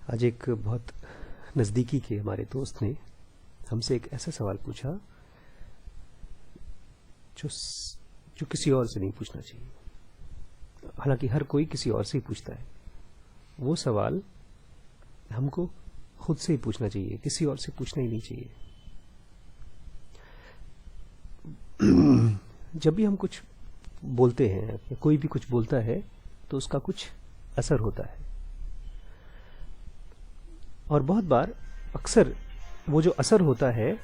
आज एक बहुत नज़दीकी के हमारे दोस्त ने हमसे एक ऐसा सवाल पूछा जो किसी और से नहीं पूछना चाहिए। हालांकि हर कोई किसी और से ही पूछता है। वो सवाल हमको खुद से ही पूछना चाहिए, किसी और से पूछना ही नहीं चाहिए। जब भी हम कुछ बोलते हैं या कोई भी कुछ बोलता है तो उसका कुछ असर होता है, और बहुत बार अक्सर वो जो असर होता है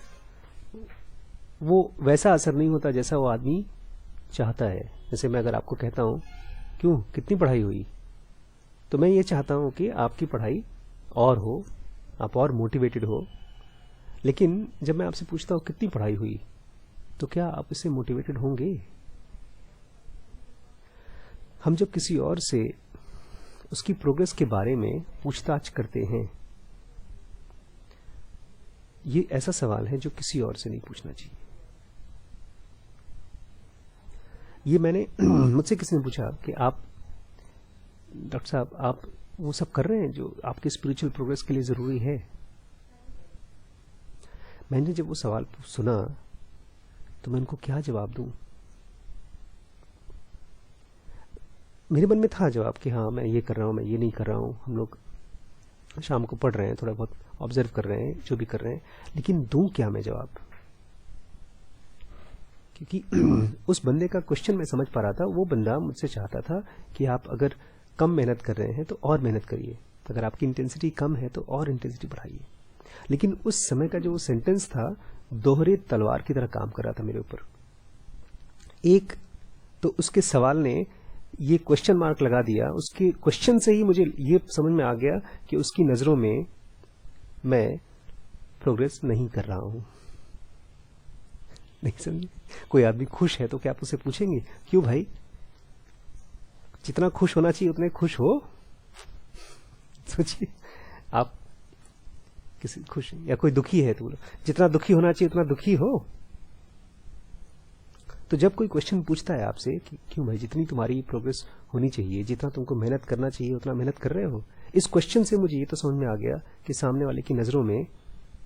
वो वैसा असर नहीं होता जैसा वो आदमी चाहता है। जैसे मैं अगर आपको कहता हूं क्यों कितनी पढ़ाई हुई, तो मैं ये चाहता हूं कि आपकी पढ़ाई और हो, आप और मोटिवेटेड हो। लेकिन जब मैं आपसे पूछता हूं कितनी पढ़ाई हुई, तो क्या आप इससे मोटिवेटेड होंगे? हम जब किसी और से उसकी प्रोग्रेस के बारे में पूछताछ करते हैं, ये ऐसा सवाल है जो किसी और से नहीं पूछना चाहिए। ये मैंने मुझसे किसी ने पूछा कि आप डॉक्टर साहब आप वो सब कर रहे हैं जो आपके स्पिरिचुअल प्रोग्रेस के लिए जरूरी है। मैंने जब वो सवाल सुना तो मैं उनको क्या जवाब दूं। मेरे मन में था जवाब कि हाँ मैं ये कर रहा हूं, मैं ये नहीं कर रहा हूं, हम लोग शाम को पढ़ रहे हैं, थोड़ा बहुत ऑब्जर्व कर रहे हैं, जो भी कर रहे हैं, लेकिन दूं क्या मैं जवाब? क्योंकि उस बंदे का क्वेश्चन मैं समझ पा रहा था। वो बंदा मुझसे चाहता था कि आप अगर कम मेहनत कर रहे हैं तो और मेहनत करिए, अगर आपकी इंटेंसिटी कम है तो और इंटेंसिटी बढ़ाइए। लेकिन उस समय का जो वो सेंटेंस था दोहरे तलवार की तरह काम कर रहा था मेरे ऊपर। एक तो उसके सवाल ने ये क्वेश्चन मार्क लगा दिया, उसके क्वेश्चन से ही मुझे ये समझ में आ गया कि उसकी नजरों में मैं प्रोग्रेस नहीं कर रहा हूं। नहीं समझे? कोई आदमी खुश है तो क्या आप उसे पूछेंगे क्यों भाई, जितना खुश होना चाहिए उतने खुश हो? सोचिए, आप किसी खुश या कोई दुखी है तो जितना दुखी होना चाहिए उतना दुखी हो। तो जब कोई क्वेश्चन पूछता है आपसे कि क्यों भाई, जितनी तुम्हारी प्रोग्रेस होनी चाहिए, जितना तुमको मेहनत करना चाहिए उतना मेहनत कर रहे हो, इस क्वेश्चन से मुझे ये तो समझ में आ गया कि सामने वाले की नजरों में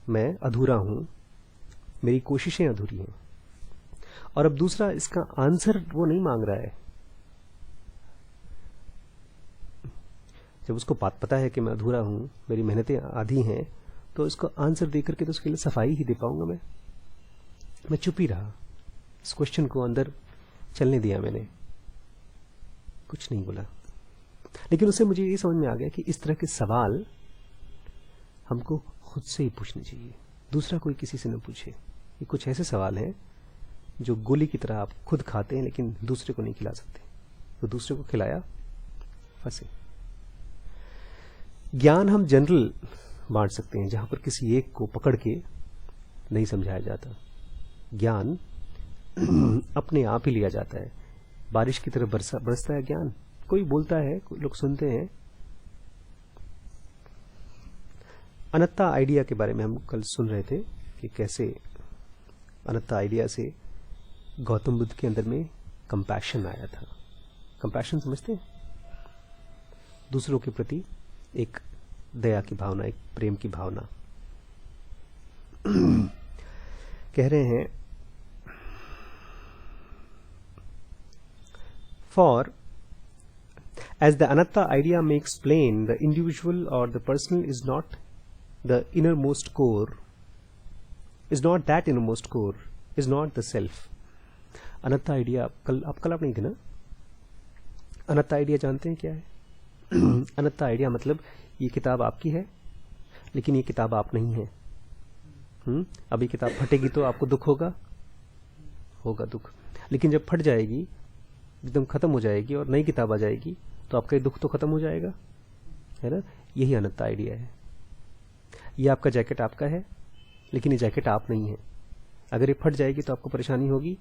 मैं अधूरा हूं, मेरी कोशिशें अधूरी हैं। और अब दूसरा, इसका आंसर वो नहीं मांग रहा है। जब उसको बात पता है कि मैं अधूरा हूं, मेरी मेहनतें आधी हैं, तो इसको आंसर देकर के तो उसके लिए सफाई ही दे पाऊंगा मैं चुप ही रहा। इस क्वेश्चन को अंदर चलने दिया, मैंने कुछ नहीं बोला। लेकिन उससे मुझे ये समझ में आ गया कि इस तरह के सवाल हमको खुद से ही पूछने चाहिए, दूसरा कोई किसी से न पूछे। ये कुछ ऐसे सवाल हैं जो गोली की तरह आप खुद खाते हैं लेकिन दूसरे को नहीं खिला सकते, तो दूसरे को खिलाया फंसे। ज्ञान हम जनरल बांट सकते हैं, जहां पर किसी एक को पकड़ के नहीं समझाया जाता। ज्ञान अपने आप ही लिया जाता है, बारिश की तरह बरसता है ज्ञान। कोई बोलता है, कोई लोग सुनते हैं। अनंता आइडिया के बारे में हम कल सुन रहे थे कि कैसे अनंता आइडिया से गौतम बुद्ध के अंदर में कंपैशन आया था। कंपैशन समझते हैं? दूसरों के प्रति एक दया की भावना, एक प्रेम की भावना। कह रहे हैं, For as the anatta idea makes plain, the individual or the personal is not the innermost core, is not that innermost core, is not the self. Ananta idea कल आप नहीं थे ना? अनंता आइडिया जानते हैं क्या है? अनंता आइडिया मतलब ये किताब आपकी है लेकिन ये किताब आप नहीं है। अभी किताब फटेगी तो आपको दुख होगा दुख, लेकिन जब फट जाएगी, एकदम खत्म हो जाएगी और नई किताब आ जाएगी तो आपका ये दुख तो खत्म हो जाएगा, है ना? यही अनंता आइडिया है। ये आपका जैकेट आपका है लेकिन ये जैकेट आप नहीं है। अगर ये फट जाएगी तो आपको परेशानी होगी,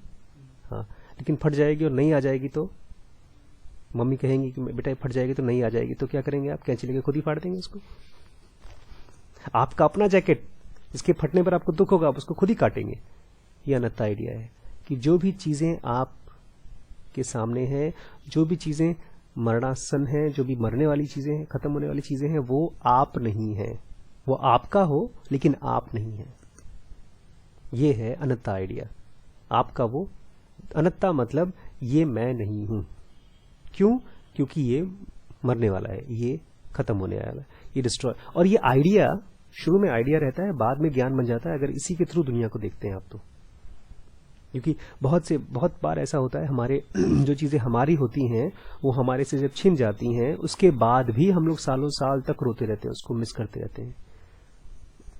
हाँ, लेकिन फट जाएगी और नई आ जाएगी तो मम्मी कहेंगी कि बेटा फट जाएगी तो नई आ जाएगी, तो क्या करेंगे आप? कैंची लेके खुद ही फाड़ देंगे उसको। आपका अपना जैकेट, इसके फटने पर आपको दुख होगा, आप उसको खुद ही काटेंगे। ये अनंता आइडिया है कि जो भी चीजें आप के सामने है, जो भी चीजें मरणासन है, जो भी मरने वाली चीजें हैं, खत्म होने वाली चीजें हैं, वो आप नहीं है। वो आपका हो लेकिन आप नहीं है। ये है अनंता आइडिया। आपका वो अनंता मतलब ये मैं नहीं हूं। क्यों? क्योंकि ये मरने वाला है, ये खत्म होने वाला है, ये डिस्ट्रॉय। और ये आइडिया शुरू में आइडिया रहता है, बाद में ज्ञान बन जाता है, अगर इसी के थ्रू दुनिया को देखते हैं आप तो। क्योंकि बहुत बार ऐसा होता है, हमारे जो चीजें हमारी होती हैं वो हमारे से जब छिन जाती हैं, उसके बाद भी हम लोग सालों साल तक रोते रहते हैं, उसको मिस करते रहते हैं।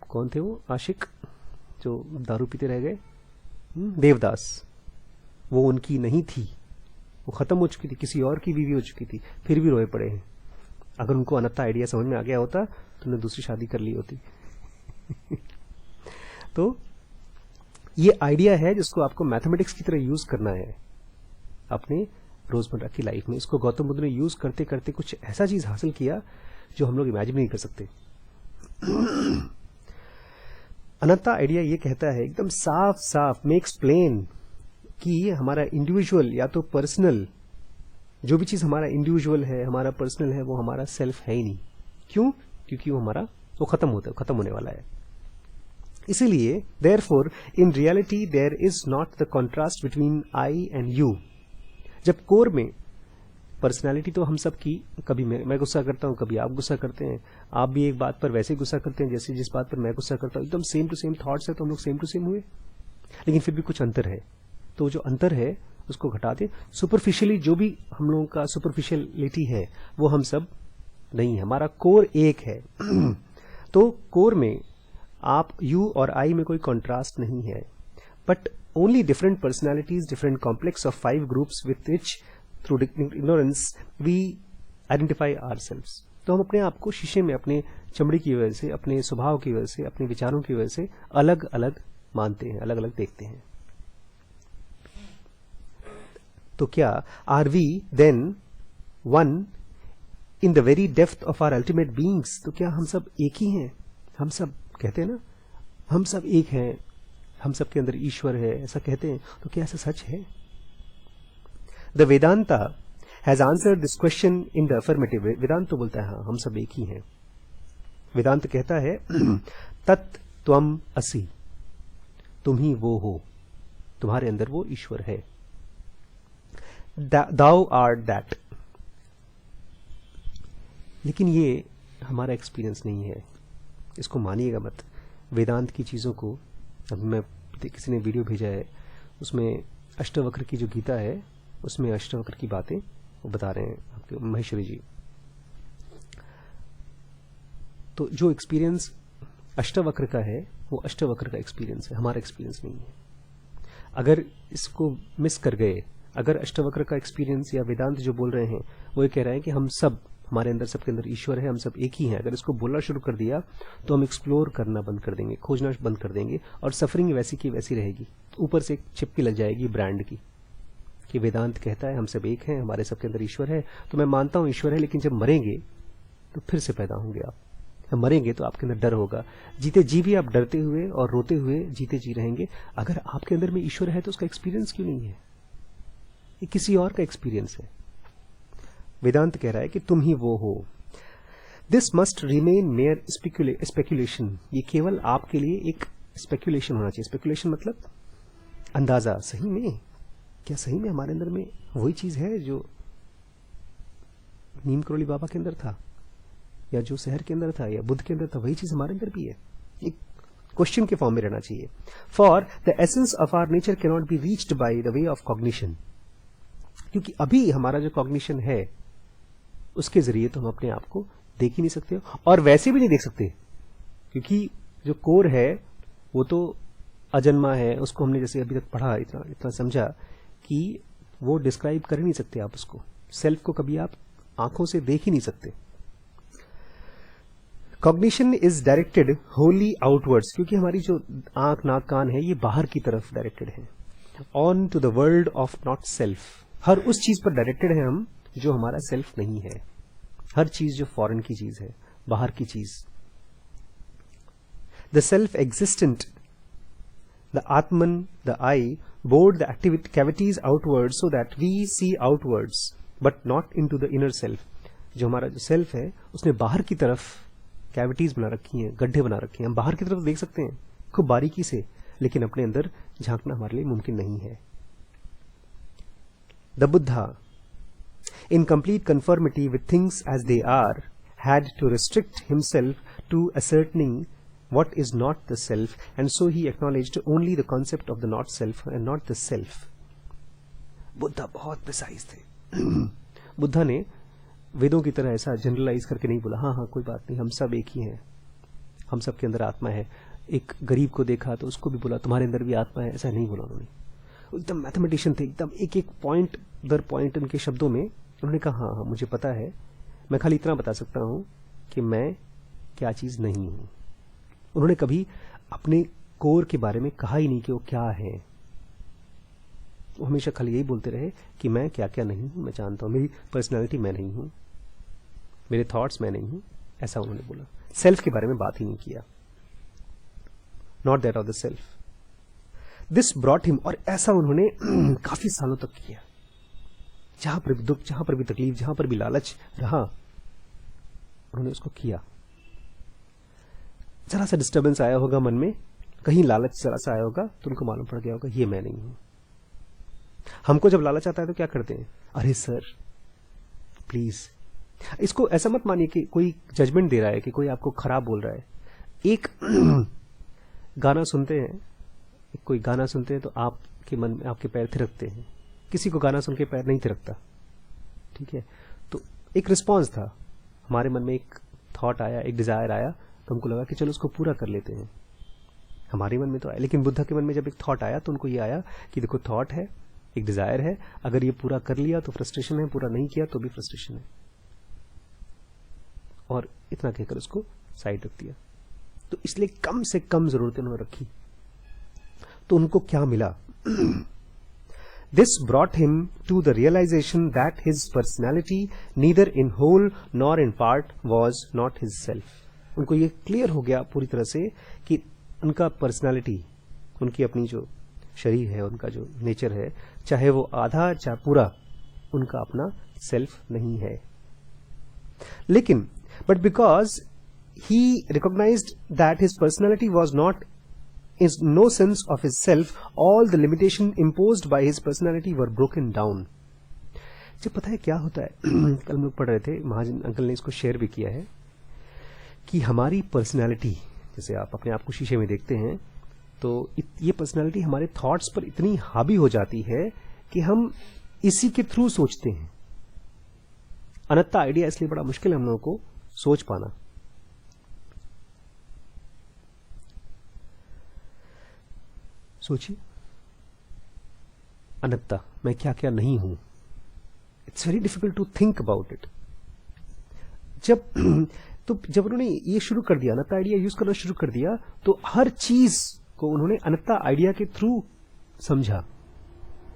कौन थे वो आशिक जो दारू पीते रह गए? देवदास। वो उनकी नहीं थी, वो खत्म हो चुकी थी, किसी और की बीवी हो चुकी थी, फिर भी रोए पड़े हैं। अगर उनको अनंता आइडिया समझ में आ गया होता तो उन्हें दूसरी शादी कर ली होती। तो ये आइडिया है जिसको आपको मैथमेटिक्स की तरह यूज करना है अपने रोजमर्रा की लाइफ में। इसको गौतम बुद्ध ने यूज करते करते कुछ ऐसा चीज हासिल किया जो हम लोग इमेजिन नहीं कर सकते। अनंता आइडिया ये कहता है एकदम साफ साफ, मेक्स प्लेन, कि हमारा इंडिविजुअल या तो पर्सनल, जो भी चीज हमारा इंडिविजुअल है, हमारा पर्सनल है, वो हमारा सेल्फ है ही नहीं। क्यों? क्योंकि वो खत्म होने वाला है। इसीलिए therefore in reality there is not the contrast between I and you. जब कोर में पर्सनालिटी तो हम सब की, कभी मैं गुस्सा करता हूं, कभी आप गुस्सा करते हैं, आप भी एक बात पर वैसे ही गुस्सा करते हैं जैसे जिस बात पर मैं गुस्सा करता हूं, एकदम सेम टू सेम थॉट्स है, तो हम लोग सेम टू सेम हुए, लेकिन फिर भी कुछ अंतर है। तो जो अंतर है उसको घटा दे। सुपरफिशियली जो भी हम लोगों का सुपरफिशियलिटी है वो हम सब नहीं है, हमारा कोर एक है। तो कोर में आप, यू और आई में कोई कॉन्ट्रास्ट नहीं है, but only different personalities, different complex of 5 groups with which through ignorance we identify ourselves. तो हम अपने आप को शीशे में अपने चमड़ी की वजह से, अपने स्वभाव की वजह से, अपने विचारों की वजह से अलग अलग मानते हैं, अलग अलग देखते हैं। तो क्या are we then one in the very depth of our ultimate beings? तो क्या हम सब एक ही हैं? हम सब कहते हैं ना, हम सब एक हैं, हम सब के अंदर ईश्वर है, ऐसा कहते हैं। तो क्या ऐसा सच है? The Vedanta has answered this question in the affirmative. Vedanta तो बोलता है हाँ, हम सब एक ही हैं। वेदांत कहता है तत् त्वम असि, तुम ही वो हो, तुम्हारे अंदर वो ईश्वर है। Thou art that। लेकिन ये हमारा एक्सपीरियंस नहीं है, इसको मानिएगा मत। वेदांत की चीजों को, अब मैं किसी ने वीडियो भेजा है, उसमें अष्टवक्र की जो गीता है उसमें अष्टवक्र की बातें वो बता रहे हैं आपके महेश्वरी जी। तो जो एक्सपीरियंस अष्टवक्र का है वो अष्टवक्र का एक्सपीरियंस है, हमारा एक्सपीरियंस नहीं है। अगर इसको मिस कर गए, अगर अष्टवक्र का एक्सपीरियंस या वेदांत जो बोल रहे हैं वो ये कह रहे हैं कि हम सब, हमारे अंदर, सबके अंदर ईश्वर है, हम सब एक ही हैं, अगर इसको बोलना शुरू कर दिया तो हम एक्सप्लोर करना बंद कर देंगे, खोजना बंद कर देंगे, और सफरिंग वैसी की वैसी रहेगी। ऊपर से एक चिपकी लग जाएगी ब्रांड की कि वेदांत कहता है हम सब एक हैं, हमारे सबके अंदर ईश्वर है। तो मैं मानता हूं ईश्वर है, लेकिन जब मरेंगे तो फिर से पैदा होंगे आप। जब मरेंगे तो आपके अंदर डर होगा, जीते जी भी आप डरते हुए और रोते हुए जीते जी रहेंगे। अगर आपके अंदर में ईश्वर है तो उसका एक्सपीरियंस क्यों नहीं है? ये किसी और का एक्सपीरियंस है। वेदांत कह रहा है कि तुम ही वो हो। This must remain mayor speculation. ये केवल आपके लिए एक स्पेक्यूलेशन होना चाहिए। स्पेक्यूलेशन मतलब अंदाजा। सही में, क्या सही में हमारे अंदर में वही चीज है जो नीम करोली बाबा के अंदर था, या जो शहर के अंदर था, या बुद्ध के अंदर था, वही चीज हमारे अंदर भी है? एक क्वेश्चन के फॉर्म में रहना चाहिए। For the essence of our nature can not be reached by the way of cognition. क्योंकि अभी हमारा जो कॉग्निशन है उसके जरिए तो हम अपने आप को देख ही नहीं सकते, और वैसे भी नहीं देख सकते, क्योंकि जो कोर है वो तो अजन्मा है। उसको हमने जैसे अभी तक पढ़ा, इतना समझा कि वो डिस्क्राइब कर ही नहीं सकते आप उसको। सेल्फ को कभी आप आंखों से देख ही नहीं सकते। Cognition is directed Holi outwards, क्योंकि हमारी जो आंख, नाक, कान है ये बाहर की तरफ डायरेक्टेड है। On to the world of not self, हर उस चीज पर डायरेक्टेड है हम जो हमारा सेल्फ नहीं है। हर चीज जो फॉरेन की चीज है, बाहर की चीज। The self existent, the atman, the eye bored the activity cavities outwards so that we see outwards. But not into the inner self. जो हमारा जो सेल्फ है उसने बाहर की तरफ कैविटीज बना रखी हैं, गड्ढे बना रखे हैं। हम बाहर की तरफ देख सकते हैं खूब बारीकी से, लेकिन अपने अंदर झांकना हमारे लिए मुमकिन नहीं है। The Buddha, in complete conformity with things as they are, had to restrict himself to ascertaining what is not the self, and so he acknowledged only the concept of the not self and not the self. Buddha बहुत precise थे। बुद्धा ने वेदों की तरह ऐसा generalise करके नहीं बोला, हाँ हाँ कोई बात नहीं, हम सब एक ही हैं, हम सब के अंदर आत्मा है। एक गरीब को देखा तो उसको भी बोला तुम्हारे अंदर भी आत्मा है, ऐसा नहीं बोला उन्होंने। एकदम मैथमेटिशियन थे, एकदम एक एक पॉइंट दर पॉइंट उनके शब्दों में उन्होंने कहा हाँ हाँ मुझे पता है, मैं खाली इतना बता सकता हूं कि मैं क्या चीज नहीं हूं। उन्होंने कभी अपने कोर के बारे में कहा ही नहीं कि वो क्या है। वो हमेशा खाली यही बोलते रहे कि मैं क्या क्या नहीं हूं, मैं जानता हूं, मेरी पर्सनैलिटी मैं नहीं हूं, मेरे थॉट्स मैं नहीं हूं, ऐसा उन्होंने बोला। सेल्फ के बारे में बात ही नहीं किया, not that of the self. This brought him, और ऐसा उन्होंने काफी सालों तक किया। जहां पर भी दुख, जहां पर भी तकलीफ, जहां पर भी लालच रहा, उन्होंने उसको किया। जरा सा डिस्टर्बेंस आया होगा मन में, कहीं लालच जरा सा आया होगा, तो उनको मालूम पड़ गया होगा ये मैं नहीं हूं। हमको जब लालच आता है तो क्या करते हैं, अरे सर प्लीज। इसको ऐसा मत मानिए कि कोई जजमेंट दे रहा है, कि कोई आपको खराब बोल रहा है। एक गाना सुनते हैं, कोई गाना सुनते हैं तो आपके मन में आपके पैर थिरकते हैं। किसी को गाना सुन के पैर नहीं थिरकता, ठीक है। तो एक रिस्पॉन्स था, हमारे मन में एक थॉट आया, एक डिजायर आया, तो हमको लगा कि चलो उसको पूरा कर लेते हैं। हमारे मन में तो आया, लेकिन बुद्धा के मन में जब एक थॉट आया तो उनको ये आया कि देखो थॉट है, एक डिजायर है, अगर ये पूरा कर लिया तो फ्रस्ट्रेशन है, पूरा नहीं किया तो भी फ्रस्ट्रेशन है, और इतना कहकर उसको साइड रख दिया। तो इसलिए कम से कम जरूरतें उन्होंने रखी। तो उनको क्या मिला? This brought him to the realization that his personality, neither in whole nor in part, was not his self. उनको ये क्लियर हो गया पूरी तरह से कि उनका पर्सनालिटी, उनकी अपनी जो शरीर है, उनका जो नेचर है, चाहे वो आधा चाहे पूरा, उनका अपना सेल्फ नहीं है। लेकिन but because he recognized that his personality was not is no sense of his self, all the limitation imposed by his personality were broken down. जब पता है क्या होता है, कल हम लोग पढ़ रहे थे, महाजन अंकल ने इसको शेयर भी किया है, कि हमारी पर्सनालिटी, जैसे आप अपने आप को शीशे में देखते हैं, तो ये पर्सनालिटी हमारे थॉट्स पर इतनी हावी हो जाती है कि हम इसी के थ्रू सोचते हैं। अनंता आइडिया इसलिए बड़ा मुश्किल है हम लोगों को सोच पाना। सोचिए, अनंता, मैं क्या क्या नहीं हूं। It's very difficult to think about it. जब उन्होंने ये शुरू कर दिया, अनंता आइडिया यूज करना शुरू कर दिया, तो हर चीज को उन्होंने अनंता आइडिया के थ्रू समझा।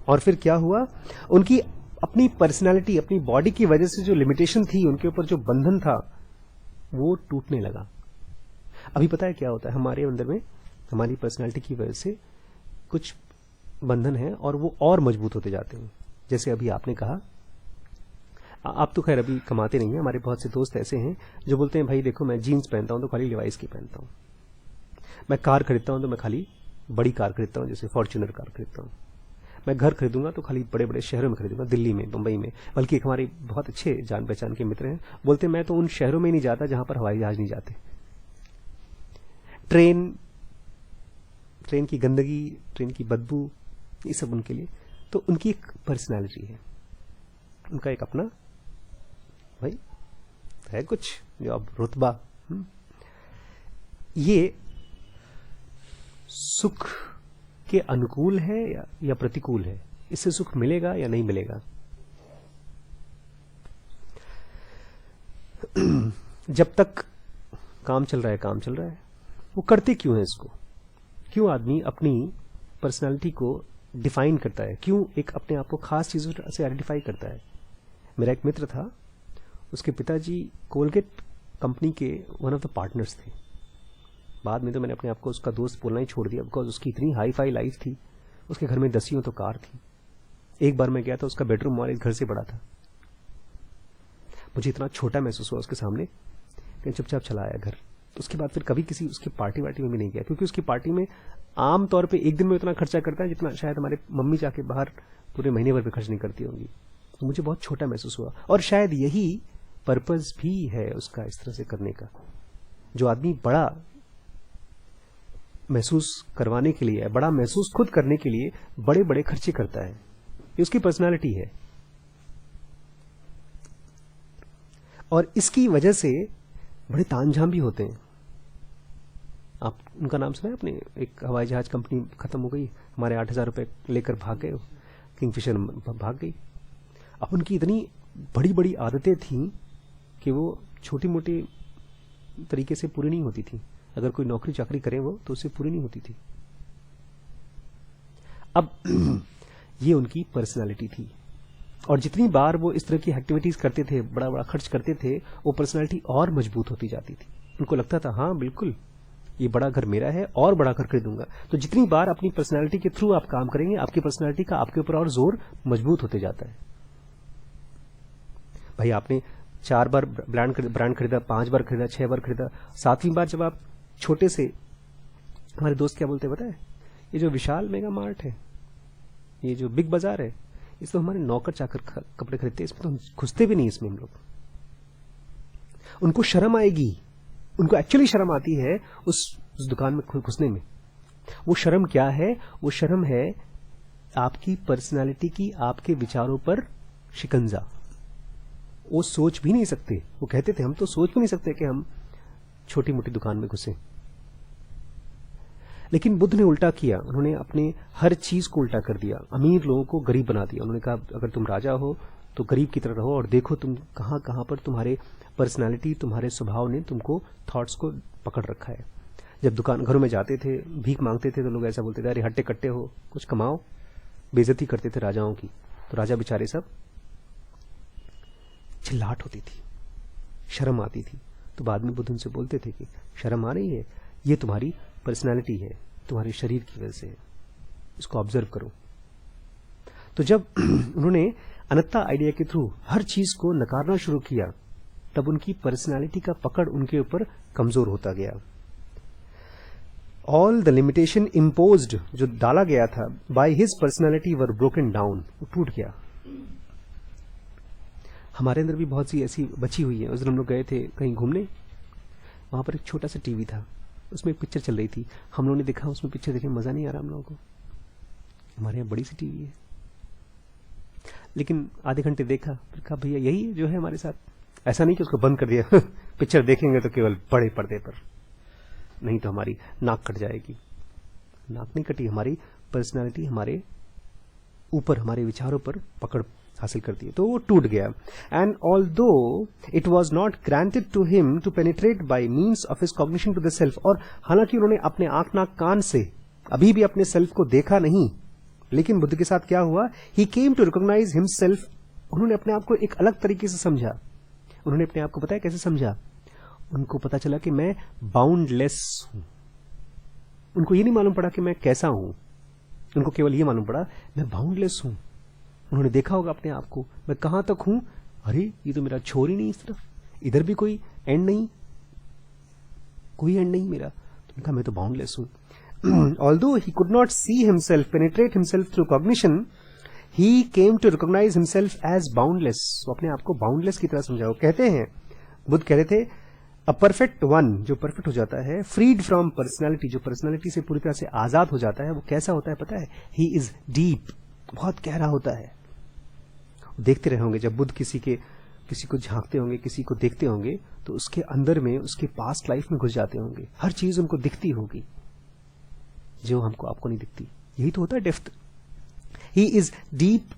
और फिर क्या हुआ, उनकी अपनी पर्सनालिटी, अपनी बॉडी की वजह से जो लिमिटेशन थी, उनके ऊपर जो बंधन था, वो टूटने लगा। अभी पता है क्या होता है, हमारे अंदर में हमारी पर्सनालिटी की वजह से कुछ बंधन है और वो और मजबूत होते जाते हैं। जैसे अभी आपने कहा, आप तो खैर अभी कमाते नहीं हैं, हमारे बहुत से दोस्त ऐसे हैं जो बोलते हैं भाई देखो मैं जीन्स पहनता हूं तो खाली लिवाइस की पहनता हूं, मैं कार खरीदता हूं तो मैं खाली बड़ी कार खरीदता हूं, जैसे फॉर्च्यूनर कार खरीदता हूं, मैं घर खरीदूंगा तो खाली बड़े बड़े शहरों में खरीदूंगा, दिल्ली में, मुंबई में। बल्कि एक हमारे बहुत अच्छे जान पहचान के मित्र हैं, बोलते हैं मैं तो उन शहरों में नहीं जाता जहां पर हवाई जहाज नहीं जाते। ट्रेन की गंदगी, ट्रेन की बदबू, ये सब उनके लिए, तो उनकी एक पर्सनालिटी है, उनका एक अपना भाई है कुछ जो अब रुतबा। ये सुख के अनुकूल है या प्रतिकूल है, इससे सुख मिलेगा या नहीं मिलेगा। जब तक काम चल रहा है, काम चल रहा है, वो करते क्यों है इसको? क्यों आदमी अपनी पर्सनालिटी को डिफाइन करता है, क्यों एक अपने आप को खास चीजों से आइडेंटिफाई करता है? मेरा एक मित्र था, उसके पिताजी कोलगेट कंपनी के वन ऑफ द पार्टनर्स थे। बाद में तो मैंने अपने आप को उसका दोस्त बोलना ही छोड़ दिया, बिकॉज उसकी इतनी हाई फाई लाइफ थी, उसके घर में 10 तो कार थी। एक बार मैं गया था, उसका बेडरूम हमारे घर से बड़ा था, मुझे इतना छोटा महसूस हुआ उसके सामने कि चुपचाप चला आया घर। उसके बाद फिर कभी किसी उसकी पार्टी वार्टी में भी नहीं गया, क्योंकि उसकी पार्टी में आम तौर पे एक दिन में उतना खर्चा करता है जितना शायद हमारे मम्मी जाके बाहर पूरे महीने भर पे खर्च नहीं करती होंगी। तो मुझे बहुत छोटा महसूस हुआ, और शायद यही पर्पस भी है उसका इस तरह से करने का। जो आदमी बड़ा महसूस करवाने के लिए, बड़ा महसूस खुद करने के लिए बड़े बड़े खर्चे करता है, ये उसकी पर्सनालिटी है। और इसकी वजह से बड़े तामझाम भी होते हैं। आप उनका नाम सुना है आपने? एक हवाई जहाज कंपनी खत्म हो गई, हमारे 8,000 रुपए लेकर भाग गए, किंगफिशर भाग गई। अब उनकी इतनी बड़ी बड़ी आदतें थीं कि वो छोटी मोटी तरीके से पूरी नहीं होती थी। अगर कोई नौकरी चाकरी करे वो, तो उससे पूरी नहीं होती थी। अब ये उनकी पर्सनालिटी थी, और जितनी बार वो इस तरह की एक्टिविटीज करते थे, बड़ा बड़ा खर्च करते थे, वो पर्सनालिटी और मजबूत होती जाती थी। उनको लगता था हाँ बिल्कुल ये बड़ा घर मेरा है, और बड़ा घर खरीदूंगा। तो जितनी बार अपनी पर्सनालिटी के थ्रू आप काम करेंगे, आपकी पर्सनालिटी का आपके ऊपर और जोर मजबूत होते जाता है। भाई आपने 4 बार ब्रांड खरीदा, 5 बार खरीदा, 6 बार खरीदा, 7वीं बार जब आप छोटे से, हमारे दोस्त क्या बोलते हैं पता है, ये जो विशाल मेगा मार्ट है, ये जो बिग बाजार है, इसमें हमारे नौकर चाकर कपड़े खरीदते हैं, इसमें तो हम घुसते भी नहीं इसमें हम लोग। उनको शर्म आएगी, उनको एक्चुअली शर्म आती है उस दुकान में घुसने में। वो शर्म क्या है? वो शर्म है आपकी पर्सनालिटी की, आपके विचारों पर शिकंजा। वो सोच भी नहीं सकते। वो कहते थे हम तो सोच भी नहीं सकते कि हम छोटी मोटी दुकान में घुसे। लेकिन बुद्ध ने उल्टा किया, उन्होंने अपने हर चीज को उल्टा कर दिया। अमीर लोगों को गरीब बना दिया। उन्होंने कहा अगर तुम राजा हो तो गरीब की तरह रहो, और देखो तुम कहां कहां पर तुम्हारे पर्सनालिटी, तुम्हारे स्वभाव ने तुमको, थॉट्स को पकड़ रखा है। जब दुकान घरों में जाते थे, भीख मांगते थे, तो लोग ऐसा बोलते थे अरे हट्टे कट्टे हो, कुछ कमाओ। बेइज्जती करते थे राजाओं की, तो राजा बेचारे सब चिल्लाहट होती थी, शर्म आती थी। तो बाद में बुद्ध उनसे बोलते थे कि शर्म आ रही है, ये तुम्हारी पर्सनालिटी है, तुम्हारे शरीर की वजह से है, इसको ऑब्जर्व करो। तो जब उन्होंने अनत्ता आइडिया के थ्रू हर चीज को नकारना शुरू किया, तब उनकी पर्सनालिटी का पकड़ उनके ऊपर कमजोर होता गया। ऑल द लिमिटेशन इम्पोज्ड, जो डाला गया था by his personality, were broken down, वो टूट गया। हमारे अंदर भी बहुत सी ऐसी बची हुई है। उस दिन हम लोग गए थे कहीं घूमने, वहां पर एक छोटा सा टीवी था, उसमें एक पिक्चर चल रही थी। हम लोगों ने देखा, उसमें पिक्चर देखे, मजा नहीं आ रहा हम लोगों को। हमारे यहाँ बड़ी सी टीवी है, लेकिन आधे घंटे देखा, फिर कहा भैया यही जो है हमारे साथ। ऐसा नहीं कि उसको बंद कर दिया पिक्चर देखेंगे तो केवल बड़े पर्दे पर, नहीं तो हमारी नाक कट जाएगी। नाक नहीं कटी, हमारी पर्सनालिटी हमारे ऊपर, हमारे विचारों पर पकड़ हासिल करती है। तो वो टूट गया। And although it was not granted to him to penetrate by means of his cognition to the self, और हालांकि उन्होंने अपने आंख नाक कान से अभी भी अपने सेल्फ को देखा नहीं, लेकिन बुद्ध के साथ क्या हुआ, ही केम टू रिकॉग्नाइज हिमसेल्फ। उन्होंने अपने आप को एक अलग तरीके से समझा। उन्होंने अपने आप को पता है कैसे समझा? उनको पता चला कि मैं बाउंडलेस हूं। उनको ये नहीं मालूम पड़ा कि मैं कैसा हूं, उनको केवल ये मालूम पड़ा मैं बाउंडलेस हूं। उन्होंने देखा होगा अपने आप को, मैं कहां तक हूं, अरे ये तो मेरा छोर ही नहीं इस तरफ, इधर भी कोई एंड नहीं, कोई एंड नहीं मेरा। तो उनका मैं तो बाउंडलेस हूं। Although he could not see himself, penetrate himself through cognition, he came to recognize himself as boundless. वो अपने आप को बाउंडलेस की तरह समझा। वो कहते हैं, बुद्ध कहते थे, अ परफेक्ट वन, जो परफेक्ट हो जाता है, फ्रीड फ्रॉम पर्सनालिटी, जो पर्सनालिटी से पूरी तरह से आजाद हो जाता है, वो कैसा होता है पता है? ही इज डीप, बहुत गहरा होता है। देखते रहे होंगे जब बुद्ध किसी को झांकते होंगे, किसी को देखते होंगे, तो उसके अंदर में, उसके पास्ट लाइफ में घुस जाते होंगे। हर चीज उनको दिखती होगी जो हमको आपको नहीं दिखती। यही तो होता है depth. He is deep,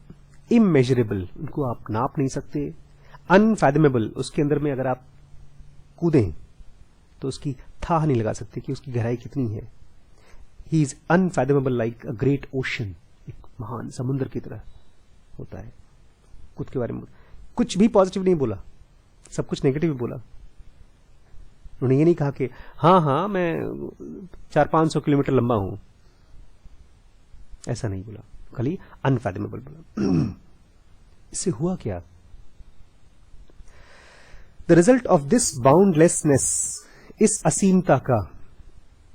immeasurable, उनको आप नाप नहीं सकते। अनफैथमेबल, उसके अंदर में अगर आप कूदें तो उसकी थाह नहीं लगा सकते कि उसकी गहराई कितनी है। He is unfathomable like a great ocean, एक महान समुद्र की तरह होता है। खुद के बारे में कुछ भी पॉजिटिव नहीं बोला, सब कुछ नेगेटिव बोला। उन्होंने ये नहीं कहा कि हाँ मैं 400-500 किलोमीटर लंबा हूं, ऐसा नहीं बोला, खाली अनफैथमेबल बोला। इससे हुआ क्या? The result of this boundlessness, इस असीमता का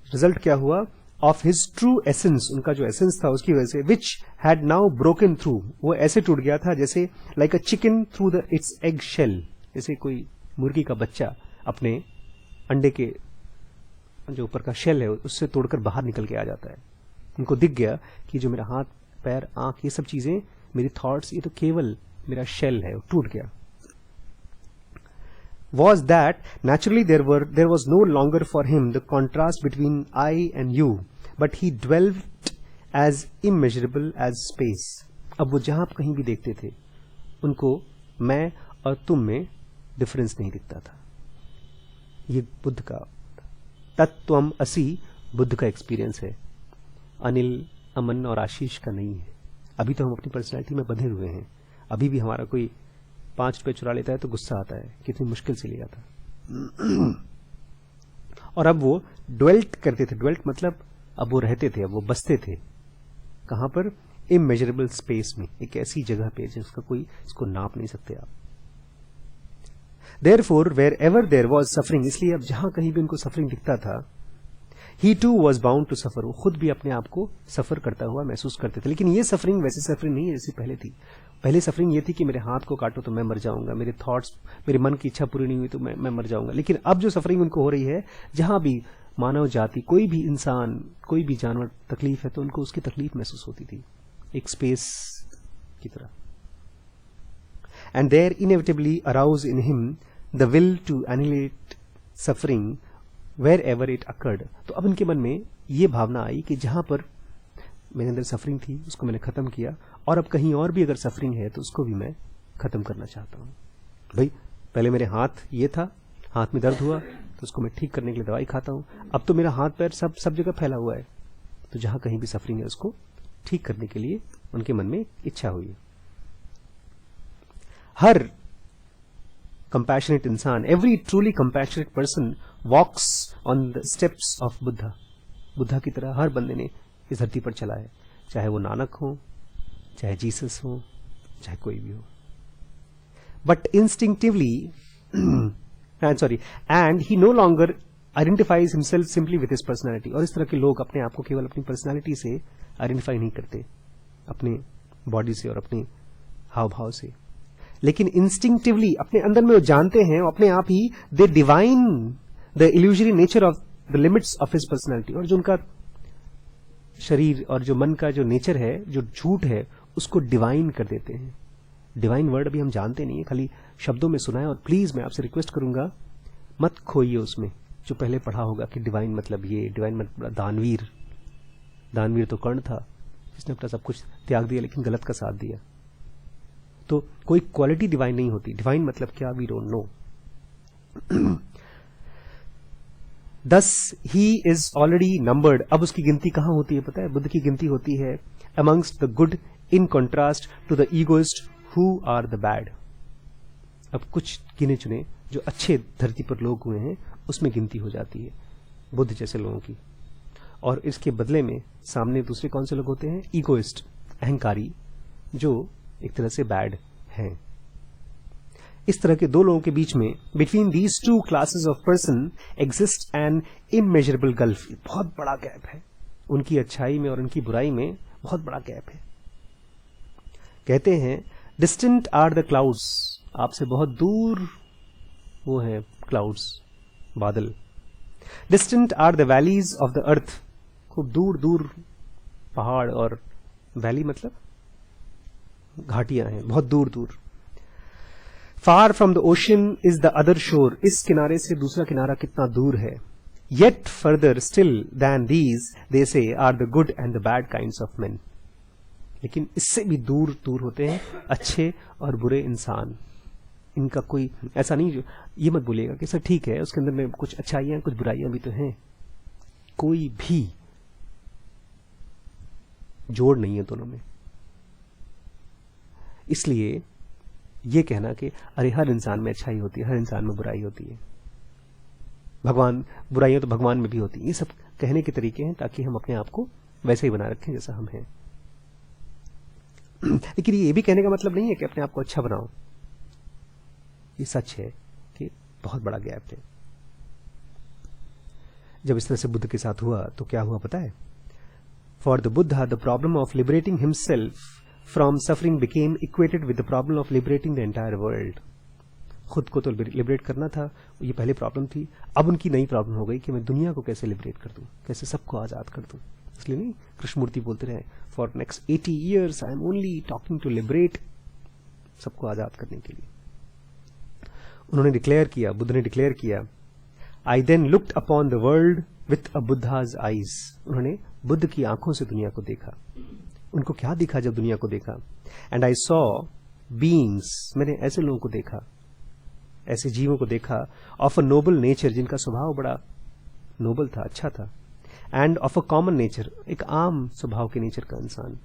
रिजल्ट क्या हुआ? ऑफ हिज ट्रू एसेंस, उनका जो एसेंस था उसकी वजह से, which had now broken through, वो ऐसे टूट गया था जैसे like a chicken through the its egg shell, जैसे कोई मुर्गी का बच्चा अपने अंडे के जो ऊपर का शेल है उससे तोड़कर बाहर निकल के आ जाता है। उनको दिख गया कि जो मेरा हाथ, पैर, आंख, ये सब चीजें, मेरी थॉट्स, ये तो केवल मेरा शेल है, वो टूट गया। Was that naturally there was no longer for him the contrast between I and you, but he dwelt as immeasurable as space. अब वो जहां आप कहीं भी देखते थे उनको मैं और तुम में डिफरेंस नहीं दिखता था। ये बुद्ध का तत्त्वम असि, बुद्ध का एक्सपीरियंस है, अनिल, अमन और आशीष का नहीं है। अभी तो हम अपनी पर्सनैलिटी में बंधे हुए हैं। अभी भी हमारा कोई 5 रुपए चुरा लेता है तो गुस्सा आता है, कितनी मुश्किल से लिया था। और अब वो ड्वेल्ट करते थे, ड्वेल्ट मतलब अब वो रहते थे, अब वो बसते थे। कहां पर? इमेजरेबल स्पेस में, एक ऐसी जगह पे जिसका कोई इसको नाप नहीं सकते आप। Therefore wherever there was suffering, इसलिए अब जहां कहीं भी उनको सफरिंग दिखता था, he too was bound to suffer, वो खुद भी अपने आप को सफर करता हुआ महसूस करते थे। लेकिन ये सफरिंग वैसी सफरिंग नहीं है जैसी पहले थी। पहले सफरिंग ये थी कि मेरे हाथ को काटो तो मैं मर जाऊंगा, मेरे थॉट्स, मेरे मन की इच्छा पूरी नहीं हुई तो मैं मर जाऊंगा। लेकिन अब जो सफरिंग उनको हो रही है, जहां भी मानव जाति, कोई भी इंसान, कोई भी जानवर तकलीफ है तो उनको उसकी तकलीफ महसूस होती थी, एक स्पेस की तरह। And there inevitably arose in him the will to annihilate suffering wherever it occurred. तो अब उनके मन में ये भावना आई कि जहां पर मेरे अंदर सफरिंग थी उसको मैंने खत्म किया, और अब कहीं और भी अगर सफरिंग है तो उसको भी मैं खत्म करना चाहता हूं। भाई पहले मेरे हाथ ये था, हाथ में दर्द हुआ तो उसको मैं ठीक करने के लिए दवाई खाता हूं। अब तो मेरा हाथ पैर सब जगह फैला हुआ है, तो जहां कहीं भी सफरिंग है उसको ठीक करने के लिए उनके मन में इच्छा हुई। हर कंपैशनेट इंसान, every truly compassionate person walks on the steps of Buddha. Buddha की तरह हर बंदे ने इस धरती पर चला है, चाहे वो नानक हो, चाहे जीसस हो, चाहे कोई भी हो। But instinctively and he no longer identifies himself simply with his personality. और इस तरह के लोग अपने आप को केवल अपनी पर्सनैलिटी से आइडेंटिफाई नहीं करते, अपने बॉडी से और अपने हाव भाव से, लेकिन इंस्टिंक्टिवली अपने अंदर में वो जानते हैं, अपने आप ही they divine the illusory nature of the limits of his personality. और जो उनका शरीर और जो मन का जो नेचर है, जो झूठ है, उसको डिवाइन कर देते हैं। डिवाइन वर्ड अभी हम जानते नहीं है, खाली शब्दों में सुना है। और प्लीज मैं आपसे रिक्वेस्ट करूंगा, मत खोइए उसमें जो पहले पढ़ा होगा कि डिवाइन मतलब ये, डिवाइन मतलब दानवीर। दानवीर तो कर्ण था जिसने अपना सब कुछ त्याग दिया लेकिन गलत का साथ दिया। तो कोई क्वालिटी डिवाइन नहीं होती। डिवाइन मतलब क्या, वी डोंट नो। दस ही इज ऑलरेडी नंबर्ड। अब उसकी गिनती कहां होती है पता है? बुद्ध की गिनती होती है amongst the good in contrast to the egoist who are the bad. अब कुछ गिने चुने जो अच्छे धरती पर लोग हुए हैं उसमें गिनती हो जाती है बुद्ध जैसे लोगों की। और इसके बदले में सामने दूसरे कौन से लोग होते हैं? ईगोइस्ट, अहंकारी, जो एक तरह से बैड हैं। इस तरह के दो लोगों के बीच में, between these two classes of person exist an immeasurable gulf. बहुत बड़ा गैप है उनकी अच्छाई में और उनकी बुराई में, बहुत बड़ा गैप है। कहते हैं डिस्टेंट आर द क्लाउड्स, आपसे बहुत दूर वो है क्लाउड्स, बादल। Distant are the valleys of the earth, खूब दूर दूर पहाड़, और वैली मतलब घाटियां हैं बहुत दूर दूर। Far from the ocean is the other shore, इस किनारे से दूसरा किनारा कितना दूर है। Yet further still than these they say are the good and the bad kinds of men, लेकिन इससे भी दूर दूर होते हैं अच्छे और बुरे इंसान। इनका कोई ऐसा नहीं, जो ये मत बोलिएगा कि सर ठीक है उसके अंदर में कुछ अच्छाइयां कुछ बुराइयां भी तो हैं, कोई भी जोड़ नहीं है दोनों में। इसलिए ये कहना कि अरे हर इंसान में अच्छाई होती है, हर इंसान में बुराई होती है, भगवान, बुराइयां तो भगवान में भी होती है, ये सब कहने के तरीके हैं ताकि हम अपने आप को वैसे ही बना रखें जैसा हम हैं। लेकिन ये भी कहने का मतलब नहीं है कि अपने आप को अच्छा बनाओ। ये सच है कि बहुत बड़ा गैप है। जब इस तरह से बुद्ध के साथ हुआ तो क्या हुआ पता है? For the Buddha the problem of liberating himself from suffering became equated with the problem of liberating the entire world. खुद को तो लिबरेट करना था, ये पहले प्रॉब्लम थी। अब उनकी नई प्रॉब्लम हो गई कि मैं दुनिया को कैसे लिबरेट कर दूं, कैसे सबको आजाद कर दूं। इसलिए नहीं कृष्णमूर्ति बोलते रहे, for next 80 years I am only talking to liberate, सबको आजाद करने के लिए। उन्होंने डिक्लेयर किया, बुद्ध ने डिक्लेयर किया, I then looked upon the world with a Buddha's eyes. उन्होंने बुद्ध की आंखों से दुनिया को देखा। उनको क्या दिखा जब दुनिया को देखा? एंड आई सॉ बीइंग्स, मैंने ऐसे लोगों को देखा, ऐसे जीवों को देखा, ऑफ अ नोबल नेचर, जिनका स्वभाव बड़ा नोबल था, अच्छा था, end of a common nature, एक आम स्वभाव के नेचर का इंसान।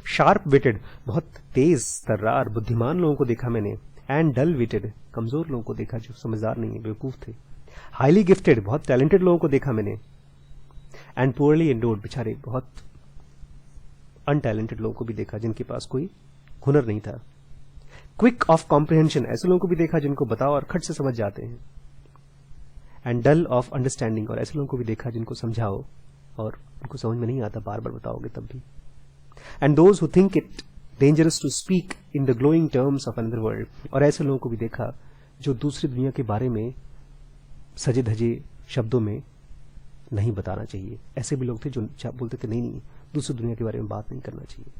शार्प विटेड, बहुत तेज तर्रार बुद्धिमान लोगों को देखा मैंने, एंड डल विटेड, कमजोर लोगों को देखा जो समझदार नहीं है, बेवकूफ थे। हाईली गिफ्टेड, बहुत टैलेंटेड लोगों को देखा मैंने, एंड पुअरली एंडोर्ड, बेचारे बहुत अनटैलेंटेड लोगों को भी देखा जिनके पास कोई हुनर नहीं था। क्विक ऑफ कॉम्प्रिहेंशन, ऐसे लोगों को भी देखा जिनको बताओ और खट से समझ जाते हैं। एंड डल ऑफ अंडरस्टैंडिंग, और ऐसे लोगों को भी देखा जिनको समझाओ और उनको समझ में नहीं आता, बार बार बताओगे तब भी। And those who think it dangerous to speak in the glowing terms of another world, और ऐसे लोगों को भी देखा जो दूसरी दुनिया के बारे में सजे धजे शब्दों में नहीं बताना चाहिए। ऐसे भी लोग थे जो बोलते थे नहीं, दूसरी दुनिया के बारे में बात नहीं करना चाहिए।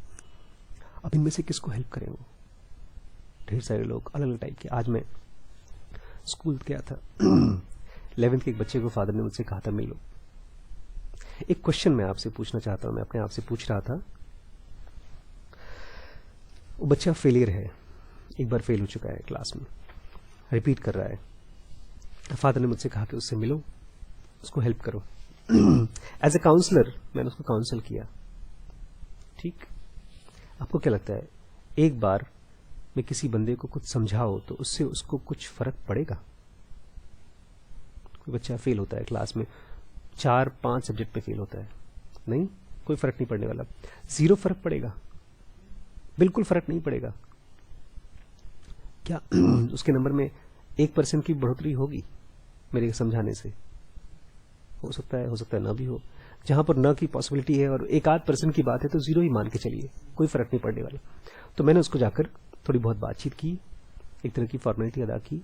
अब इनमें से किसको हेल्प करें? वो ढेर सारे लोग अलग अलग टाइप के। आज मैं स्कूल गया था 11th के एक बच्चे को फादर ने मुझसे कहा था मिलो। एक क्वेश्चन मैं आपसे पूछना चाहता हूं, मैं अपने आप से पूछ रहा था। वो बच्चा फेलियर है, एक बार फेल हो चुका है क्लास में, रिपीट कर रहा है। फादर ने मुझसे कहा कि उससे मिलो, उसको हेल्प करो। एज ए काउंसलर मैंने उसको काउंसल किया। ठीक, आपको क्या लगता है एक बार में किसी बंदे को कुछ समझाओ तो उससे उसको कुछ फर्क पड़ेगा? कोई बच्चा फेल होता है क्लास में, 4-5 सब्जेक्ट पे फेल होता है, नहीं, कोई फर्क नहीं पड़ने वाला। 0 फर्क पड़ेगा, बिल्कुल फर्क नहीं पड़ेगा। क्या उसके नंबर में 1% की बढ़ोतरी होगी मेरे समझाने से? हो सकता है ना भी हो। जहां पर न की पॉसिबिलिटी है और 1-8% की बात है तो 0 ही मान के चलिए, कोई फर्क नहीं पड़ने वाला। तो मैंने उसको जाकर थोड़ी बहुत बातचीत की, एक तरह की फॉर्मेलिटी अदा की।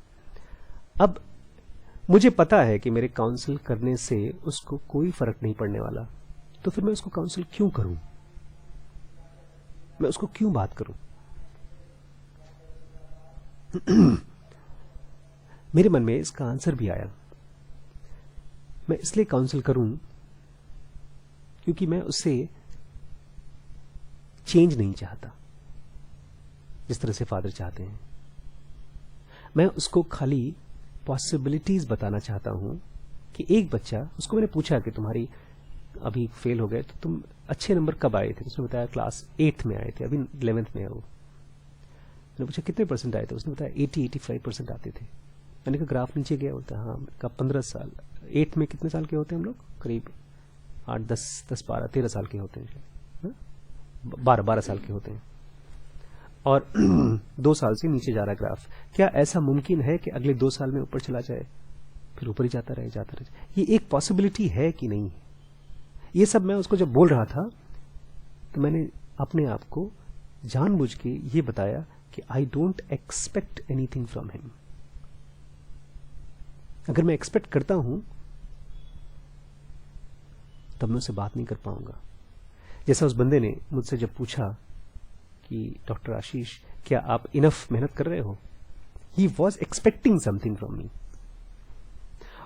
अब मुझे पता है कि मेरे काउंसिल करने से उसको कोई फर्क नहीं पड़ने वाला, तो फिर मैं उसको काउंसिल क्यों करूं? मैं उसको क्यों बात करूं? मेरे मन में इसका आंसर भी आया। मैं इसलिए काउंसिल करूं क्योंकि मैं उससे चेंज नहीं चाहता जिस तरह से फादर चाहते हैं। मैं उसको खाली पॉसिबिलिटीज बताना चाहता हूं कि एक बच्चा, उसको मैंने पूछा कि तुम्हारी अभी फेल हो गए तो तुम अच्छे नंबर कब आए थे? उसने बताया क्लास 8th में आए थे, अभी 11th में है वो। मैंने पूछा कितने परसेंट आए थे? उसने बताया 80-85% आते थे। मैंने कहा ग्राफ नीचे गया? बोलता हाँ। मैंने कहा 15 साल, 8th में कितने साल के होते हैं हम लोग? करीब 8-10-12-13 साल के होते हैं, 12 साल के होते हैं, और 2 साल से नीचे जा रहा ग्राफ। क्या ऐसा मुमकिन है कि अगले 2 साल में ऊपर चला जाए, फिर ऊपर ही जाता रहे? ये एक पॉसिबिलिटी है कि नहीं? ये सब मैं उसको जब बोल रहा था तो मैंने अपने आप को जानबूझ के ये बताया कि I don't expect anything from him. अगर मैं एक्सपेक्ट करता हूं तब मैं उससे बात नहीं कर पाऊंगा। जैसा उस बंदे ने मुझसे जब पूछा कि डॉक्टर आशीष क्या आप इनफ मेहनत कर रहे हो? He was expecting something from me.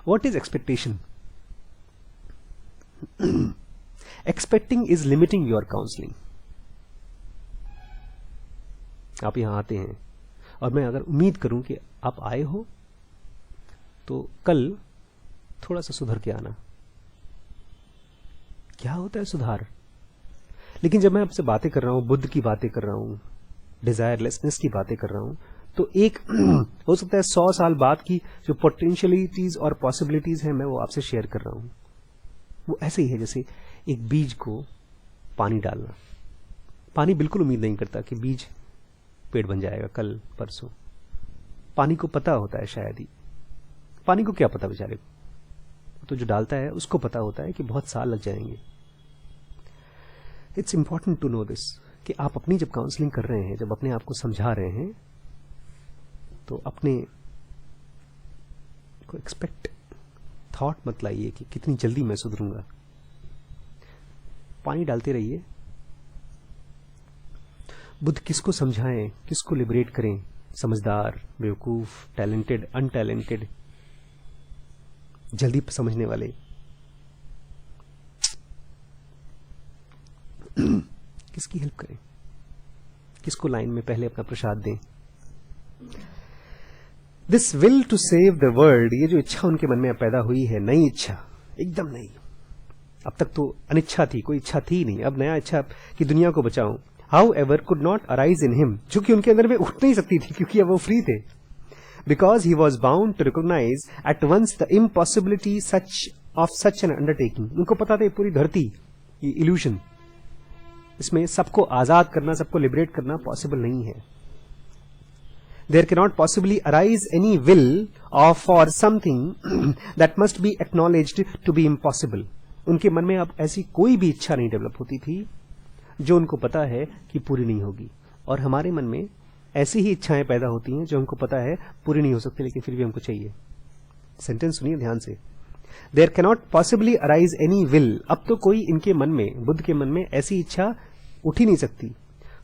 What is expectation? Expecting is limiting your counselling. आप यहां आते हैं और मैं अगर उम्मीद करूं कि आप आए हो तो कल थोड़ा सा सुधर के आना। क्या होता है सुधार? लेकिन जब मैं आपसे बातें कर रहा हूं, बुद्ध की बातें कर रहा हूं, डिजायरलेसनेस की बातें कर रहा हूं, तो एक हो सकता है 100 साल बाद की जो पोटेंशियलिटीज और पॉसिबिलिटीज हैं मैं वो आपसे शेयर कर रहा हूं। वो ऐसे ही है जैसे एक बीज को पानी डालना। पानी बिल्कुल उम्मीद नहीं करता कि बीज पेड़ बन जाएगा कल परसों। पानी को पता होता है शायद ही पानी को क्या पता बेचारे को, तो जो डालता है उसको पता होता है कि बहुत साल लग जाएंगे। It's important to know this कि आप अपनी जब काउंसलिंग कर रहे हैं, जब अपने आप को समझा रहे हैं, तो अपने को एक्सपेक्ट थॉट मत लाइए कि कितनी जल्दी मैं सुधरूंगा। पानी डालते रहिए। बुद्ध किसको समझाएं, किसको लिबरेट करें? समझदार, बेवकूफ, टैलेंटेड, अनटैलेंटेड, जल्दी समझने वाले। किसकी हेल्प करें? किसको लाइन में पहले अपना प्रसाद दें? This will to save the world, ये जो इच्छा उनके मन में पैदा हुई है, नई इच्छा, एकदम नई। अब तक तो अनिच्छा थी, कोई इच्छा थी नहीं, अब नया इच्छा कि दुनिया को बचाऊं। However could not arise in him, जो कि उनके अंदर में उठ नहीं सकती थी क्योंकि अब वो फ्री थे। Because he was bound to recognise at once the impossibility of such an undertaking. उनको पता था पूरी धरती ये इल्यूशन, इसमें सबको आजाद करना, सबको लिबरेट करना पॉसिबल नहीं है। There cannot possibly arise any will for something that must be acknowledged to be impossible. उनके मन में अब ऐसी कोई भी इच्छा नहीं डेवलप होती थी जो उनको पता है कि पूरी नहीं होगी। और हमारे मन में ऐसी ही इच्छाएं पैदा होती हैं जो हमको पता है पूरी नहीं हो सकती, लेकिन फिर भी हमको चाहिए। सेंटेंस सुनिए ध्यान से। There cannot possibly arise any will, अब तो कोई इनके मन में, बुद्ध के मन में ऐसी इच्छा उठ ही नहीं सकती।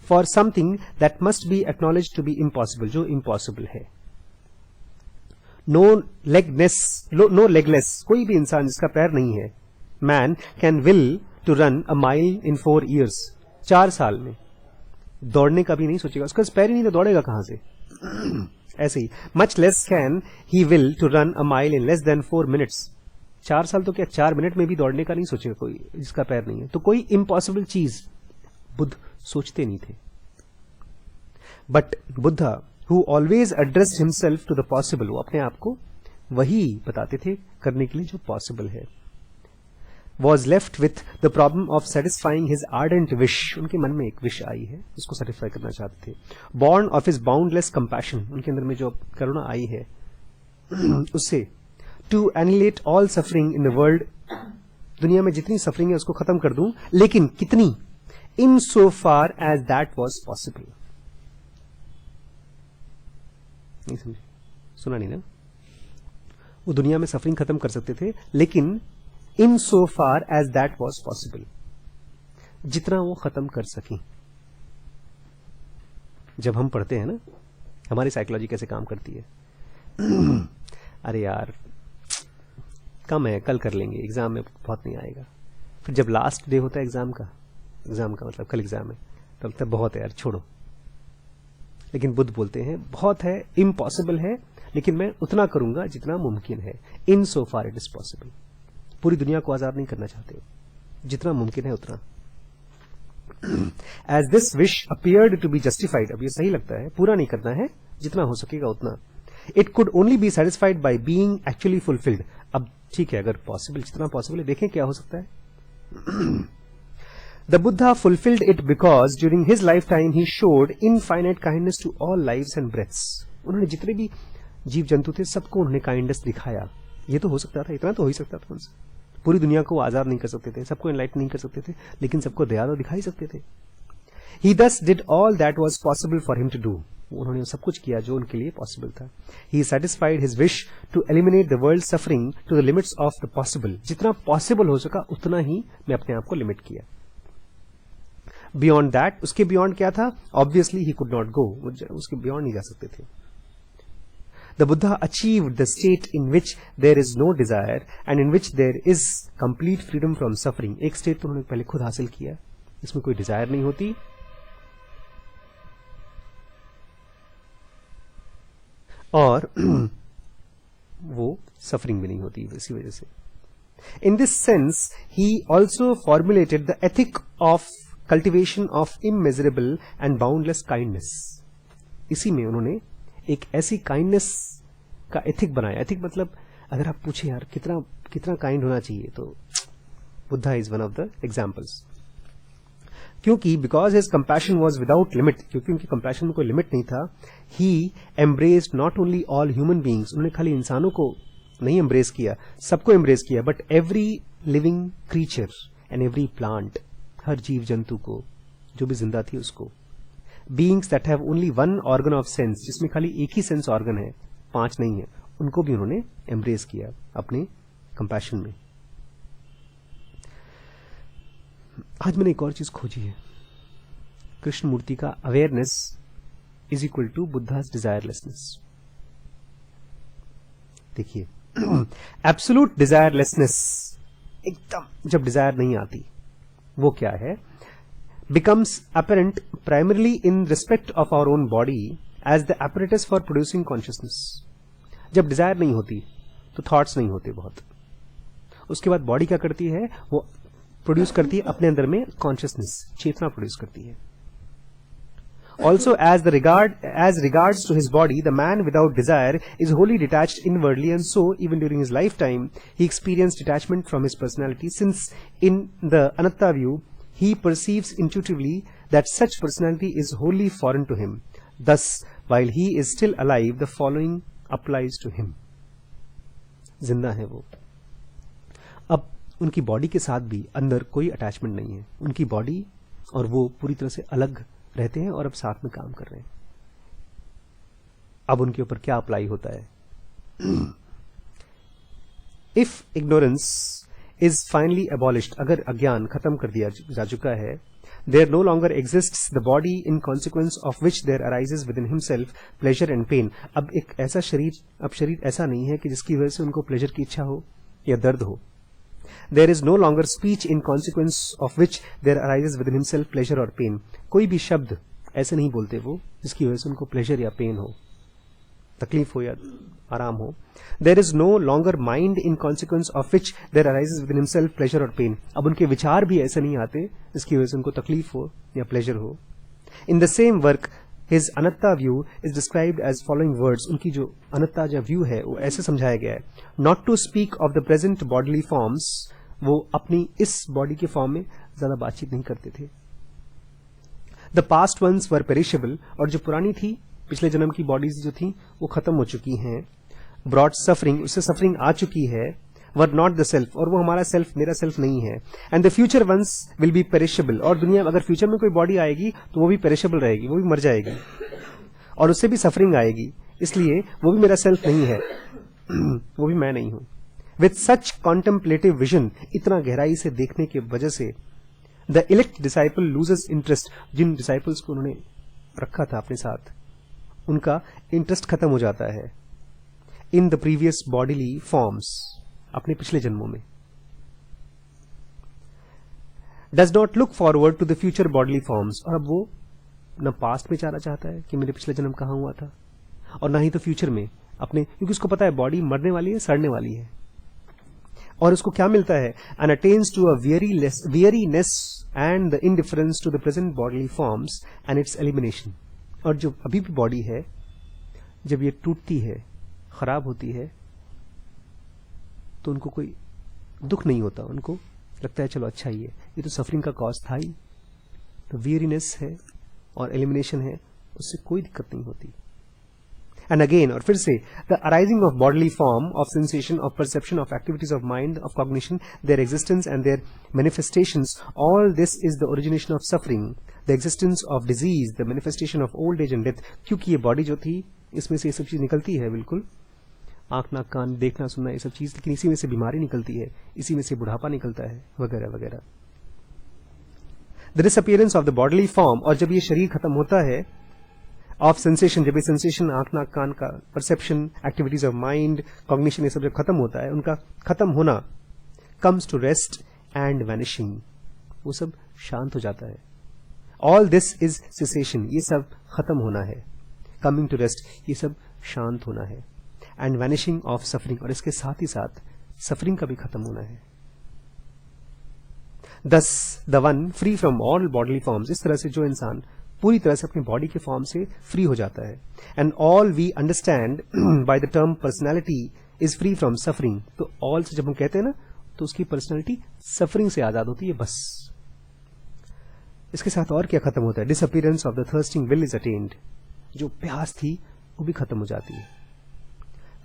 For something that must be acknowledged to be impossible, जो impossible है। No legless, कोई भी इंसान जिसका पैर नहीं है, man can will to run a mile in 4 years, 4 साल में। दौड़ने का भी नहीं सोचेगा, उसका पैर ही नहीं तो दौड़ेगा कहां से? ऐसे ही much less can he will to run a mile in less than 4 minutes, 4 साल तो क्या 4 मिनट में भी दौड़ने का नहीं सोचेगा कोई जिसका पैर नहीं है। तो कोई इम्पॉसिबल चीज बुद्ध सोचते नहीं थे। But Buddha who always addressed himself to the possible, वो अपने आप को वही बताते थे करने के लिए जो पॉसिबल है। Was left with the problem of satisfying his ardent wish, उनके मन में एक विश आई है जिसको सेटिस्फाई करना चाहते थे। Born of his boundless compassion, उनके अंदर में जो करुणा आई है उससे। To annihilate all suffering in the world, दुनिया में जितनी सफरिंग है उसको खत्म कर दूं, लेकिन कितनी? In so far as that was possible. नहीं समझे? सुना नहीं ना? वो दुनिया में सफरिंग खत्म कर सकते थे, लेकिन in so far as that was possible, जितना वो खत्म कर सकें। जब हम पढ़ते हैं ना, हमारी साइकोलॉजी कैसे काम करती है। अरे यार कम है, कल कर लेंगे, एग्जाम में बहुत नहीं आएगा। फिर जब लास्ट डे होता है एग्जाम का मतलब कल एग्जाम है, तब बहुत है यार, छोड़ो। लेकिन बुद्ध बोलते हैं बहुत है, इम्पॉसिबल है, लेकिन मैं उतना करूंगा जितना मुमकिन है। इन so far it is possible. पूरी दुनिया को आजाद नहीं करना चाहते, जितना मुमकिन है उतना। As this wish appeared to be justified, अब ये सही लगता है, पूरा नहीं करना है, जितना हो सकेगा उतना। It could only be satisfied by being actually fulfilled. अब ठीक है, अगर पॉसिबल, जितना पॉसिबल है, देखें क्या हो सकता है। The Buddha fulfilled it because during his lifetime he showed infinite kindness to all lives and breaths. उन्होंने जितने भी जीव जंतु थे सबको उन्होंने काइंडनेस दिखाया। ये तो हो सकता था, इतना तो हो ही सकता था उनसे। पूरी दुनिया को आजाद नहीं कर सकते थे, सबको एनलाइट नहीं कर सकते थे, लेकिन सबको दया तो दिखा ही सकते थे। He thus did all that was possible for him to do. उन्होंने सब कुछ किया जो उनके लिए पॉसिबल था। He satisfied his wish to eliminate the world's suffering to the limits of the possible. जितना पॉसिबल हो सका उतना ही मैं अपने आप को लिमिट किया। बियॉन्ड दैट, उसके बियॉन्ड क्या था? Obviously he could not go, उसके बियॉन्ड नहीं जा सकते थे। The Buddha achieved the state in which there is no desire and in which there is complete freedom from suffering. एक स्टेट तो उन्होंने पहले खुद हासिल किया, इसमें कोई डिजायर नहीं होती और वो सफरिंग भी नहीं होती इसी वजह से। In this sense he also formulated the ethic of cultivation of immeasurable and boundless kindness. इसी में उन्होंने एक ऐसी काइंडनेस का एथिक बनाया। एथिक मतलब अगर आप पूछे यार कितना काइंड होना चाहिए, तो Buddha is one of the examples. क्योंकि because his compassion was without limit, क्योंकि उनकी कंपैशन में कोई लिमिट नहीं था, he embraced not only all human beings, उन्होंने खाली इंसानों को नहीं एम्ब्रेस किया, सबको एम्ब्रेस किया, but every living creature and every plant, हर जीव जंतु को, जो भी जिंदा थी उसको, beings that have only one organ of sense, जिसमें खाली एक ही सेंस ऑर्गन है, 5 नहीं है, उनको भी उन्होंने एम्ब्रेस किया अपने कंपैशन में। आज मैंने एक और चीज खोजी है, कृष्ण मूर्ति का awareness is equal to Buddha's desirelessness. देखिए, एब्सोल्यूट डिजायरलेसनेस, एकदम जब डिजायर नहीं आती, वो क्या है? becomes apparent primarily in respect of our own body as the apparatus for producing consciousness। जब डिजायर नहीं होती तो थॉट्स नहीं होते बहुत, उसके बाद बॉडी क्या करती है? वो प्रोड्यूस करती है अपने अंदर में कॉन्शियसनेस, चेतना प्रोड्यूस करती है। Also, as regards to his body, the man without desire is wholly detached inwardly, and so even during his lifetime he experienced detachment from his personality, since in the anatta view he perceives intuitively that such personality is wholly foreign to him. Thus, while he is still alive, the following applies to him। जिंदा है वो, अब उनकी body के साथ भी अंदर कोई अटैचमेंट नहीं है, उनकी बॉडी और वो पूरी तरह से अलग रहते हैं और अब साथ में काम कर रहे हैं। अब उनके ऊपर क्या अप्लाई होता है? If ignorance is finally abolished, अगर अज्ञान खत्म कर दिया जा चुका है, there no longer exists the body in consequence of which there arises within himself pleasure and pain। अब एक ऐसा शरीर, अब शरीर ऐसा नहीं है कि जिसकी वजह से उनको प्लेजर की इच्छा हो या दर्द हो। There is no longer speech in consequence of which there arises within himself pleasure or pain। कोई भी शब्द ऐसे नहीं बोलते वो जिसकी वजह से उनको प्लेजर या पेन हो, तकलीफ हो या आराम हो। There is no longer mind in consequence of which there arises within himself pleasure or pain। अब उनके विचार भी ऐसे नहीं आते जिसकी वजह से उनको तकलीफ हो या प्लेजर हो। In the same work, his anatta view is described as following words। उनकी जो अनत्ता जो व्यू है वो ऐसे समझाया गया है, not to speak of the present bodily forms, वो अपनी इस बॉडी के फॉर्म में ज्यादा बातचीत नहीं करते थे। The past ones were perishable, और जो पुरानी थी, पिछले जन्म की बॉडीज जो थी वो खत्म हो चुकी हैं। Brought suffering, उससे सफरिंग आ चुकी है। Were not the self, और वो हमारा सेल्फ, मेरा सेल्फ नहीं है। And the future ones will be perishable, और दुनिया में अगर फ्यूचर में कोई बॉडी आएगी तो वो भी पेरिशेबल रहेगी, वो भी मर जाएगी और उससे भी सफरिंग आएगी, इसलिए वो भी मेरा सेल्फ नहीं है, वो भी मैं नहीं हूं। With such contemplative vision, इतना गहराई से देखने की वजह से the elect disciple loses interest। Jin disciples को उन्होंने रखा था अपने साथ, उनका इंटरेस्ट खत्म हो जाता है in the previous bodily forms, अपने पिछले जन्मों में। Does not look forward to the future bodily forms, और अब वो न पास्ट में जाना चाहता है कि मेरे पिछले जन्म कहाँ हुआ था, और ना ही तो फ्यूचर में अपने, क्योंकि उसको पता है बॉडी मरने वाली है, सड़ने वाली है। और उसको क्या मिलता है? and attains to a weariness and the indifference to the present bodily forms and its elimination। और जो अभी भी बॉडी है, जब ये टूटती है, खराब होती है, तो उनको कोई दुख नहीं होता, उनको लगता है चलो अच्छा ही है, ये तो सफरिंग का कॉज था ही, तो वेरीनेस है और एलिमिनेशन है, उससे कोई दिक्कत नहीं होती। एंड अगेन, और फिर से, the arising of bodily form, of sensation, of perception, of activities of mind, of cognition, their existence and their manifestations, all this is the origination of suffering, the existence of disease, the manifestation of old age and death. क्योंकि ये body जो थी, इसमें से ये सब चीज निकलती है, बिल्कुल आंख नाक कान देखना सुनना ये सब चीज, लेकिन इसी में से बीमारी निकलती है, इसी में से बुढ़ापा निकलता है, वगैरह वगैरह। The disappearance of the bodily form, और जब ये शरीर खत्म होता है, ऑफ सेंसेशन, जब ये सेंसेशन, आंख नाक कान का perception, activities of mind, cognition, ये सब जब खत्म होता है, उनका खत्म होना, comes to rest and vanishing, वो सब शांत हो जाता है। ऑल दिस इज सेसेशन, ये सब खत्म होना है। कमिंग टू रेस्ट, ये सब शांत होना है। एंड वैनिशिंग ऑफ सफरिंग, और इसके साथ ही साथ सफरिंग का भी खत्म होना है। Thus, the one free from all bodily forms, इस तरह से जो इंसान पूरी तरह से अपनी बॉडी के फॉर्म से फ्री हो जाता है। And all we understand by the term personality is free from suffering, तो ऑल से जब हम कहते हैं ना, तो उसकी पर्सनैलिटी सफरिंग से आजाद होती है, बस। इसके साथ और क्या खत्म होता है? Disappearance of the thirsting will is attend, जो प्यास थी वो भी खत्म हो जाती है।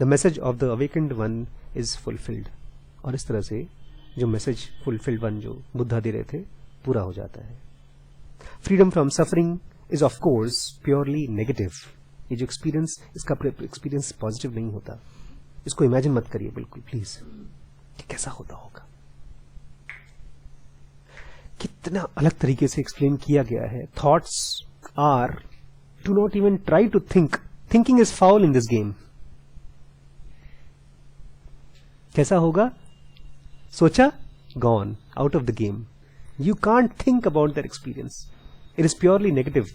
The message of the awakened one is fulfilled. और इस तरह से जो मैसेज फुलफिल्ड वन जो बुद्धा दे रहे थे पूरा हो जाता है। Freedom from suffering is of course purely negative. ये जो एक्सपीरियंस, इसका एक्सपीरियंस पॉजिटिव नहीं होता। इसको इमेजिन मत करिए बिल्कुल प्लीज कि कैसा होता होगा। कितना अलग तरीके से एक्सप्लेन किया गया है। Thoughts are, do not even try to think, thinking is foul in this game. कैसा होगा? सोचा, gone out of the game. You can't think about that experience, it is purely negative.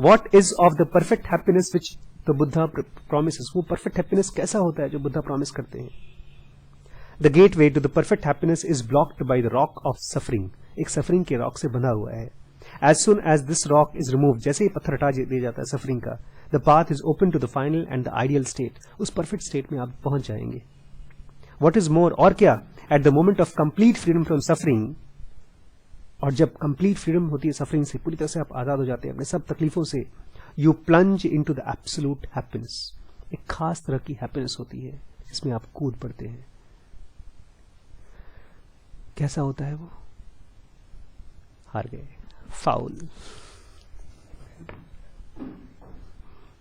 What is of the perfect happiness which the Buddha promises? वो perfect happiness कैसा होता है जो Buddha promise करते हैं? The gateway to the perfect happiness is blocked by the rock of suffering. एक suffering के rock से बंधा हुआ है। As soon as this rock is remove, जैसे ही पत्थर हटा दिया जाता है सफरिंग का, the path is open to the final end the ideal state. उस परफेक्ट स्टेट में आप पहुंच जाएंगे। वॉट इज मोर, और क्या, at the moment of complete freedom from suffering, और जब कंप्लीट फ्रीडम होती है सफरिंग से, पूरी तरह से आप आजाद हो जाते हैं अपने सब तकलीफों से, you plunge into the absolute happiness. एक खास तरह की हैप्पीनेस होती है जिसमें आप कूद पड़ते हैं। कैसा होता है वो? हार गए, फाउल।